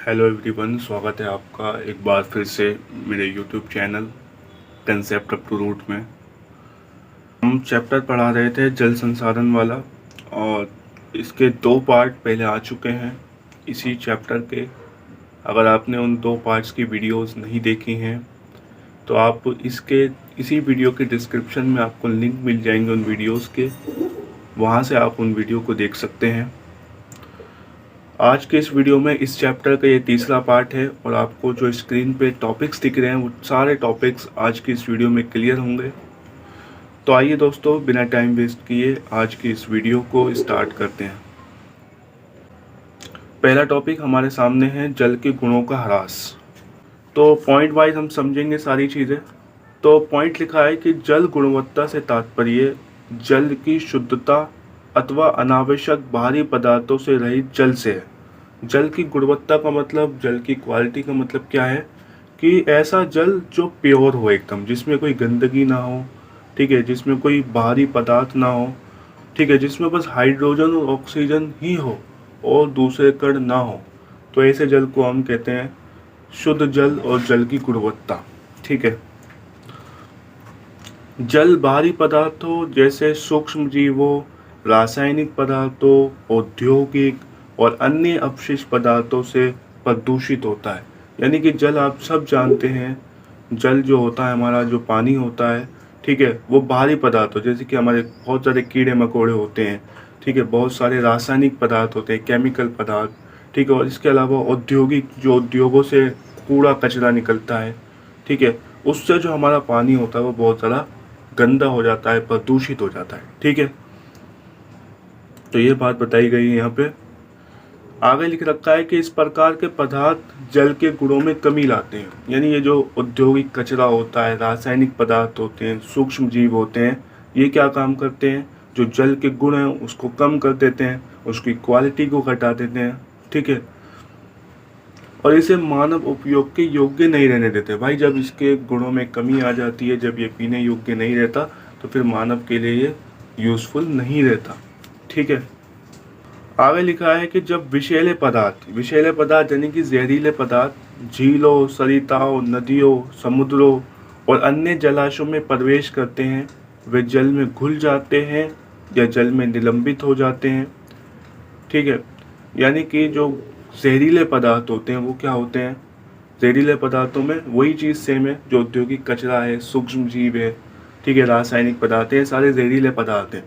Hello everyone, स्वागत है आपका एक बार फिर से मेरे YouTube channel concept up to root में। हम चैप्टर पढ़ा रहे थे जल संसाधन वाला, और इसके 2 पार्ट पहले आ चुके हैं इसी चैप्टर के। अगर आपने उन 2 पार्ट्स की वीडियोस नहीं देखी हैं तो आप इसी वीडियो के डिस्क्रिप्शन में आपको लिंक मिल जाएंगे उन वीडियोस के, वहाँ से आप उन वीडियो को देख सकते हैं। आज के इस वीडियो में इस चैप्टर का ये तीसरा पार्ट है, और आपको जो स्क्रीन पे टॉपिक्स दिख रहे हैं वो सारे टॉपिक्स आज की इस वीडियो में क्लियर होंगे। तो आइए दोस्तों, बिना टाइम वेस्ट किए आज की इस वीडियो को स्टार्ट करते हैं। पहला टॉपिक हमारे सामने है जल के गुणों का ह्रास। तो पॉइंट वाइज हम समझेंगे सारी चीज़ें। तो पॉइंट लिखा है कि जल गुणवत्ता से तात्पर्य जल की शुद्धता अथवा अनावश्यक भारी पदार्थों से रहित जल से है। जल की गुणवत्ता का मतलब, जल की क्वालिटी का मतलब क्या है कि ऐसा जल जो प्योर हो एकदम, जिसमें कोई गंदगी ना हो, ठीक है, जिसमें कोई भारी पदार्थ ना हो, ठीक है, जिसमें बस हाइड्रोजन और ऑक्सीजन ही हो और दूसरे कण ना हो। तो ऐसे जल को हम कहते हैं शुद्ध जल और जल की गुणवत्ता। ठीक है। जल भारी पदार्थों जैसे सूक्ष्म जीवों, रासायनिक पदार्थों, औद्योगिक और अन्य अपशिष्ट पदार्थों से प्रदूषित होता है। यानी कि जल आप सब जानते हैं, जल जो होता है हमारा, जो पानी होता है, ठीक है, वो भारी पदार्थ हो, जैसे कि हमारे बहुत सारे कीड़े मकोड़े होते हैं, ठीक है, बहुत सारे रासायनिक पदार्थ होते हैं, केमिकल पदार्थ, ठीक है, और इसके अलावा औद्योगिक, जो उद्योगों से कूड़ा कचरा निकलता है, ठीक है, उससे जो हमारा पानी होता है वो बहुत ज़्यादा गंदा हो जाता है, प्रदूषित हो जाता है। ठीक है, तो ये बात बताई गई है यहाँ पे। आगे लिख रखा है कि इस प्रकार के पदार्थ जल के गुणों में कमी लाते हैं। यानी ये जो औद्योगिक कचरा होता है, रासायनिक पदार्थ होते हैं, सूक्ष्म जीव होते हैं, ये क्या काम करते हैं, जो जल के गुण हैं उसको कम कर देते हैं, उसकी क्वालिटी को घटा देते हैं। ठीक है, और इसे मानव उपयोग के योग्य नहीं रहने देते। भाई जब इसके गुणों में कमी आ जाती है, जब ये पीने योग्य नहीं रहता, तो फिर मानव के लिए ये यूजफुल नहीं रहता। ठीक है, आगे लिखा है कि जब विषैले पदार्थ यानी कि जहरीले पदार्थ झीलों, सरिताओं, नदियों, समुद्रों और अन्य जलाशयों में प्रवेश करते हैं, वे जल में घुल जाते हैं या जल में निलंबित हो जाते हैं। ठीक है, यानी कि जो जहरीले पदार्थ होते हैं वो क्या होते हैं, जहरीले पदार्थों में वही चीज़ सेम है, जो औद्योगिक कचरा है, सूक्ष्म जीव है, ठीक है, रासायनिक पदार्थ है, सारे जहरीले पदार्थ हैं।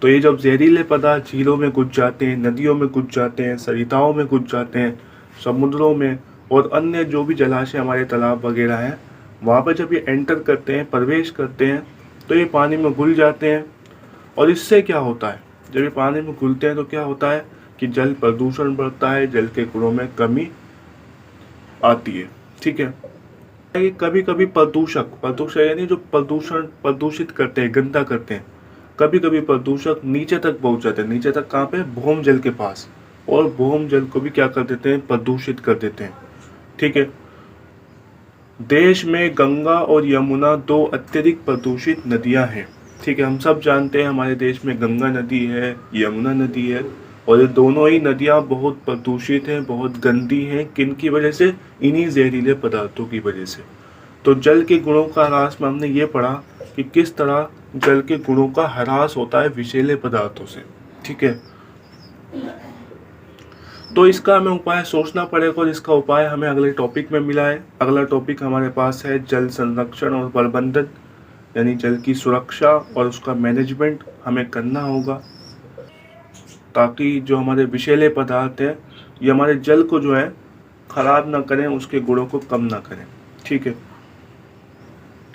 तो ये जब जहरीले पदार्थ झीलों में घुस जाते हैं, नदियों में घुस जाते हैं, सरिताओं में घुस जाते हैं, समुद्रों में और अन्य जो भी जलाशय हमारे तालाब वगैरह हैं, वहाँ पर जब ये एंटर करते हैं, प्रवेश करते हैं, तो ये पानी में घुल जाते हैं। और इससे क्या होता है, जब ये पानी में घुलते हैं तो क्या होता है कि जल प्रदूषण बढ़ता है, जल के गुणों में कमी आती है। ठीक है, ये कभी कभी प्रदूषक यानी जो प्रदूषित करते हैं, गंदा करते हैं, कभी कभी प्रदूषक नीचे तक पहुंच जाते हैं। नीचे तक कहाँ पे, भूम जल के पास, और भूम जल को भी क्या कर देते हैं, प्रदूषित कर देते हैं। ठीक है, देश में गंगा और यमुना 2 अत्यधिक प्रदूषित नदियां हैं। ठीक है, हम सब जानते हैं हमारे देश में गंगा नदी है, यमुना नदी है, और ये दोनों ही नदियां बहुत प्रदूषित हैं, बहुत गंदी हैं। किन की वजह से, इन्हीं जहरीले पदार्थों की वजह से। तो जल के गुणों का ह्रास में हमने ये पढ़ा कि किस तरह जल के गुणों का ह्रास होता है विषैले पदार्थों से। ठीक है, तो इसका हमें उपाय सोचना पड़ेगा, और इसका उपाय हमें अगले टॉपिक में मिला है। अगला टॉपिक हमारे पास है जल संरक्षण और प्रबंधन, यानी जल की सुरक्षा और उसका मैनेजमेंट हमें करना होगा, ताकि जो हमारे विषैले पदार्थ हैं ये हमारे जल को जो है खराब ना करें, उसके गुणों को कम ना करें। ठीक है,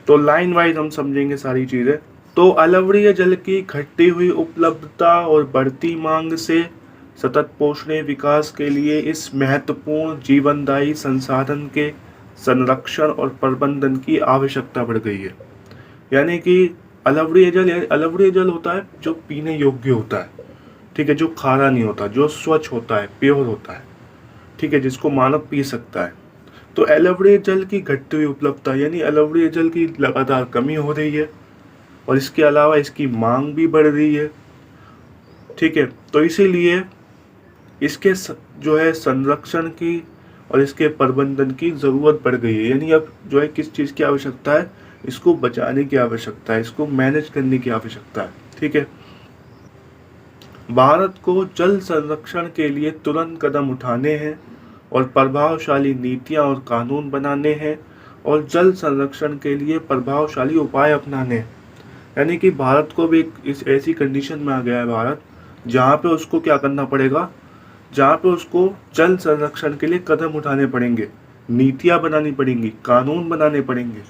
तो लाइन वाइज हम समझेंगे सारी चीज़ें। तो अलवणीय जल की घटती हुई उपलब्धता और बढ़ती मांग से सतत पोषणीय विकास के लिए इस महत्वपूर्ण जीवनदायी संसाधन के संरक्षण और प्रबंधन की आवश्यकता बढ़ गई है। यानी कि अलवणीय जल होता है जो पीने योग्य होता है, ठीक है, जो खारा नहीं होता, जो स्वच्छ होता है, प्योर होता है, ठीक है, जिसको मानव पी सकता है। तो अलवणीय जल की घटती हुई उपलब्धता यानी अलवणीय जल की लगातार कमी हो रही है, और इसके अलावा इसकी मांग भी बढ़ रही है। ठीक है, तो इसीलिए इसके जो है संरक्षण की और इसके प्रबंधन की ज़रूरत पड़ गई है। यानी अब जो है किस चीज़ की आवश्यकता है, इसको बचाने की आवश्यकता है, इसको मैनेज करने की आवश्यकता है। ठीक है, भारत को जल संरक्षण के लिए तुरंत कदम उठाने हैं और प्रभावशाली नीतियां और कानून बनाने हैं और जल संरक्षण के लिए प्रभावशाली उपाय अपनाने हैं। यानी कि भारत को भी इस ऐसी कंडीशन में आ गया है भारत, जहाँ पे उसको क्या करना पड़ेगा, जहाँ पे उसको जल संरक्षण के लिए कदम उठाने पड़ेंगे, नीतियाँ बनानी पड़ेंगी, कानून बनाने पड़ेंगे,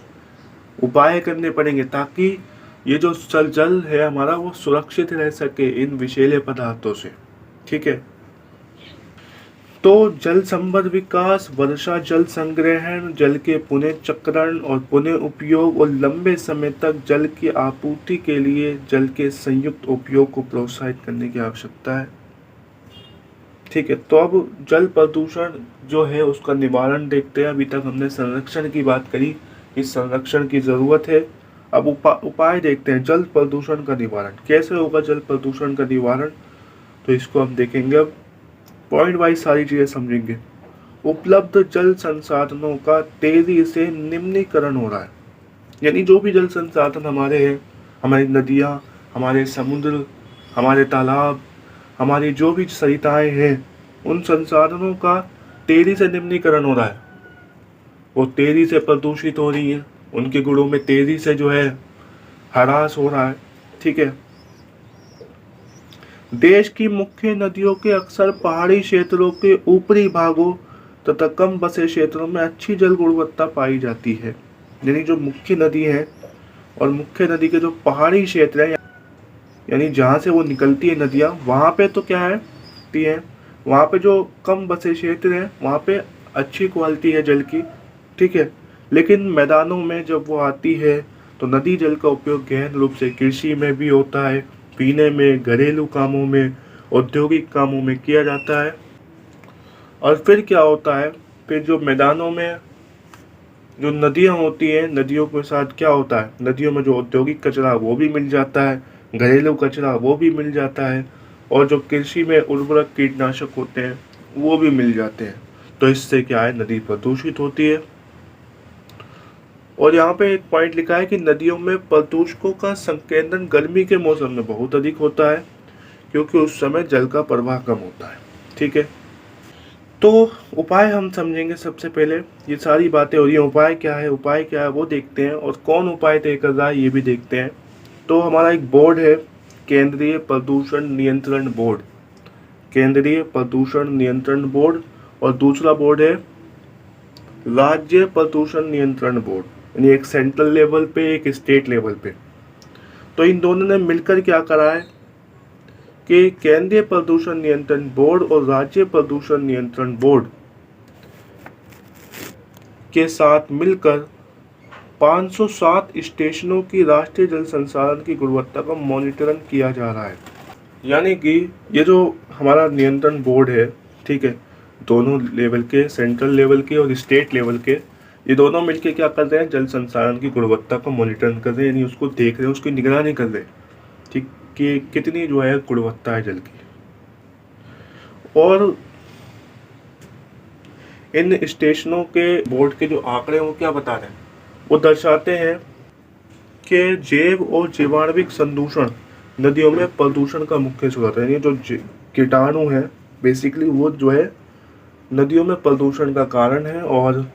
उपाय करने पड़ेंगे, ताकि ये जो जल है हमारा वो सुरक्षित रह सके इन विषैले पदार्थों से। ठीक है, तो जल संबद्ध विकास, वर्षा जल संग्रहण, जल के पुनः चक्रण और पुनः उपयोग और लंबे समय तक जल की आपूर्ति के लिए जल के संयुक्त उपयोग को प्रोत्साहित करने की आवश्यकता है। ठीक है, तो अब जल प्रदूषण जो है उसका निवारण देखते हैं। अभी तक हमने संरक्षण की बात करी, इस संरक्षण की जरूरत है। अब उपाय देखते हैं जल प्रदूषण का निवारण कैसे होगा। जल प्रदूषण का निवारण तो इसको हम देखेंगे, अब पॉइंट वाइज सारी चीजें समझेंगे। उपलब्ध जल संसाधनों का तेजी से निम्नीकरण हो रहा है। यानी जो भी जल संसाधन हमारे हैं, हमारी नदियाँ, हमारे समुद्र, हमारे तालाब, हमारी जो भी सरिताएं हैं, उन संसाधनों का तेजी से निम्नीकरण हो रहा है, वो तेजी से प्रदूषित हो रही हैं, उनके गुणों में तेजी से जो है ह्रास हो रहा है। ठीक है, देश की मुख्य नदियों के अक्सर पहाड़ी क्षेत्रों के ऊपरी भागों तथा कम बसे क्षेत्रों में अच्छी जल गुणवत्ता पाई जाती है। यानी जो मुख्य नदी है और मुख्य नदी के जो पहाड़ी क्षेत्र है, यानी जहाँ से वो निकलती है नदियाँ, वहाँ पे तो क्या है, वहाँ पे जो कम बसे क्षेत्र हैं वहाँ पे अच्छी क्वालिटी है जल की। ठीक है, लेकिन मैदानों में जब वो आती है तो नदी जल का उपयोग गहन रूप से कृषि में भी होता है, पीने में, घरेलू कामों में, औद्योगिक कामों में किया जाता है। और फिर क्या होता है, फिर जो मैदानों में जो नदियाँ होती हैं, नदियों के साथ क्या होता है, नदियों में जो औद्योगिक कचरा वो भी मिल जाता है, घरेलू कचरा वो भी मिल जाता है, और जो कृषि में उर्वरक कीटनाशक होते हैं वो भी मिल जाते हैं। तो इससे क्या है, नदी प्रदूषित होती है। और यहाँ पे एक पॉइंट लिखा है कि नदियों में प्रदूषकों का संकेंद्रण गर्मी के मौसम में बहुत अधिक होता है, क्योंकि उस समय जल का प्रवाह कम होता है। ठीक है, तो उपाय हम समझेंगे। सबसे पहले ये सारी बातें हो रही हैं, उपाय क्या है, उपाय क्या है वो देखते हैं, और कौन उपाय तय कर रहा है ये भी देखते हैं। तो हमारा एक बोर्ड है, केंद्रीय प्रदूषण नियंत्रण बोर्ड, केंद्रीय प्रदूषण नियंत्रण बोर्ड, और दूसरा बोर्ड है राज्य प्रदूषण नियंत्रण बोर्ड, यानी एक सेंट्रल लेवल पे, एक स्टेट लेवल पे। तो इन दोनों ने मिलकर क्या करा है कि केंद्रीय प्रदूषण नियंत्रण बोर्ड और राज्य प्रदूषण नियंत्रण बोर्ड के साथ मिलकर 507 स्टेशनों की राष्ट्रीय जल संसाधन की गुणवत्ता का मॉनिटरिंग किया जा रहा है। यानी कि ये जो हमारा नियंत्रण बोर्ड है, ठीक है, दोनों लेवल के, सेंट्रल लेवल के और स्टेट लेवल के, ये दोनों मिलके क्या कर रहे हैं, जल संसाधन की गुणवत्ता को मॉनिटरिंग कर रहे हैं, यानी उसको देख रहे हैं, उसकी निगरानी कर रहे हैं, ठीक, कि कितनी जो है गुणवत्ता है जल की। और इन स्टेशनों के बोर्ड के जो आंकड़े वो क्या बता रहे हैं, वो दर्शाते हैं कि जैव और जीवाणुविक संदूषण नदियों में प्रदूषण का मुख्य स्रोत है। यानी जो कीटाणु है बेसिकली वो जो है नदियों में प्रदूषण का कारण है। और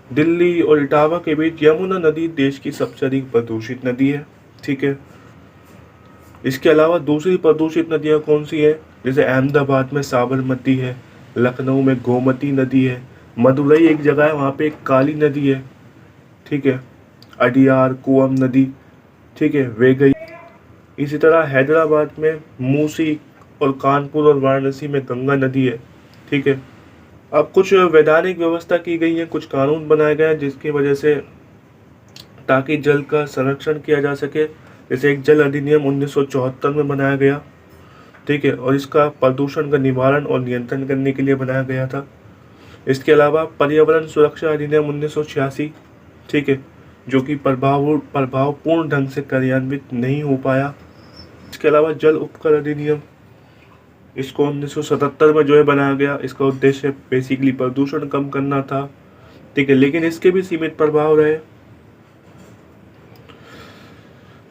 दिल्ली और इटावा के बीच यमुना नदी देश की सबसे अधिक प्रदूषित नदी है। ठीक है, इसके अलावा दूसरी प्रदूषित नदियाँ कौन सी है, जैसे अहमदाबाद में साबरमती है, लखनऊ में गोमती नदी है, मदुरई एक जगह है वहाँ पे एक काली नदी है। ठीक है, अडियार कुआम नदी, ठीक है, वे गई। इसी तरह हैदराबाद में मूसी, और कानपुर और वाराणसी में गंगा नदी है। ठीक है, अब कुछ वैधानिक व्यवस्था की गई है, कुछ कानून बनाए गए हैं जिसकी वजह से ताकि जल का संरक्षण किया जा सके। जैसे एक जल अधिनियम 1974 में बनाया गया, ठीक है, और इसका प्रदूषण का निवारण और नियंत्रण करने के लिए बनाया गया था। इसके अलावा पर्यावरण सुरक्षा अधिनियम 1986, ठीक है, जो कि प्रभावपूर्ण ढंग से कार्यान्वित नहीं हो पाया। इसके अलावा जल उपकर अधिनियम इसको 1977 में जो है बनाया गया। इसका उद्देश्य बेसिकली प्रदूषण कम करना था, ठीक है, लेकिन इसके भी सीमित प्रभाव रहे।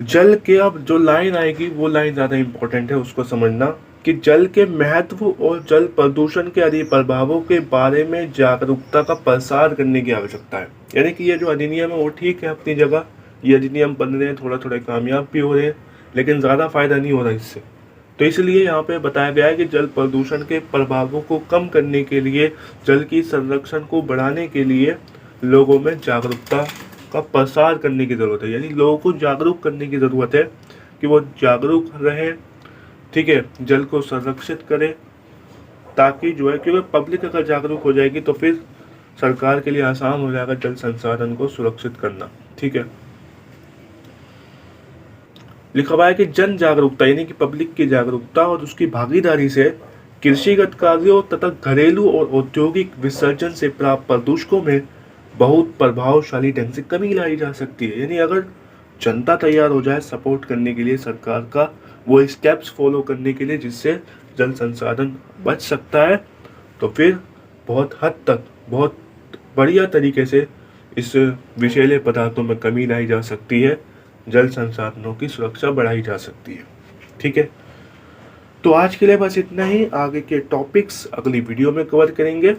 जल के अब जो लाइन आएगी वो लाइन ज़्यादा इम्पोर्टेंट है, उसको समझना कि जल के महत्व और जल प्रदूषण के अधिक प्रभावों के बारे में जागरूकता का प्रसार करने की आवश्यकता है। यानी कि ये जो अधिनियम है वो ठीक है अपनी जगह, ये अधिनियम बन रहे हैं, थोड़ा थोड़ा कामयाब भी हो रहे हैं, लेकिन ज़्यादा फायदा नहीं हो रहा इससे। तो इसलिए यहाँ पे बताया गया है कि जल प्रदूषण के प्रभावों को कम करने के लिए, जल की संरक्षण को बढ़ाने के लिए लोगों में जागरूकता का प्रसार करने की ज़रूरत है। यानी लोगों को जागरूक करने की ज़रूरत है कि वो जागरूक रहें, ठीक है, जल को संरक्षित करें, ताकि जो है, क्योंकि पब्लिक अगर जागरूक हो जाएगी तो फिर सरकार के लिए आसान हो जाएगा जल संसाधन को सुरक्षित करना, ठीक है। लिखा हुआ है कि जन जागरूकता यानी कि पब्लिक की जागरूकता और उसकी भागीदारी से कृषिगत कार्यों तथा घरेलू और औद्योगिक विसर्जन से प्राप्त प्रदूषकों में बहुत प्रभावशाली ढंग से कमी लाई जा सकती है। यानी अगर जनता तैयार हो जाए सपोर्ट करने के लिए सरकार का, वो स्टेप्स फॉलो करने के लिए जिससे जल संसाधन बच सकता है, तो फिर बहुत हद तक, बहुत बढ़िया तरीके से इस विषैले पदार्थों में कमी लाई जा सकती है, जल संसाधनों की सुरक्षा बढ़ाई जा सकती है, ठीक है। तो आज के लिए बस इतना ही। आगे के टॉपिक्स अगली वीडियो में कवर करेंगे,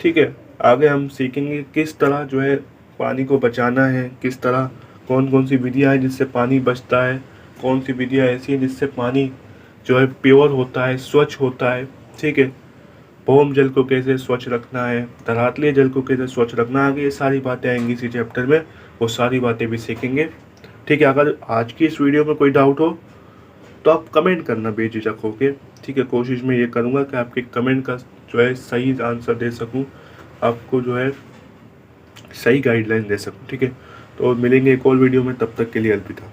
ठीक है। आगे हम सीखेंगे किस तरह जो है पानी को बचाना है, किस तरह कौन कौन सी विधियाँ हैं जिससे पानी बचता है, कौन सी विधियाँ ऐसी हैं जिससे पानी जो है प्योर होता है, स्वच्छ होता है, ठीक है। भौम जल को कैसे स्वच्छ रखना है, धरातलीय जल को कैसे स्वच्छ रखना, आगे ये सारी बातें आएंगी इसी चैप्टर में, वो सारी बातें भी सीखेंगे, ठीक है। अगर आज की इस वीडियो में कोई डाउट हो तो आप कमेंट करना बेझिझक होके, ठीक है। कोशिश मैं ये करूँगा कि आपके कमेंट का जो है सही आंसर दे सकूँ, आपको जो है सही गाइडलाइन दे सकूँ, ठीक है। तो मिलेंगे एक और वीडियो में, तब तक के लिए अलविदा।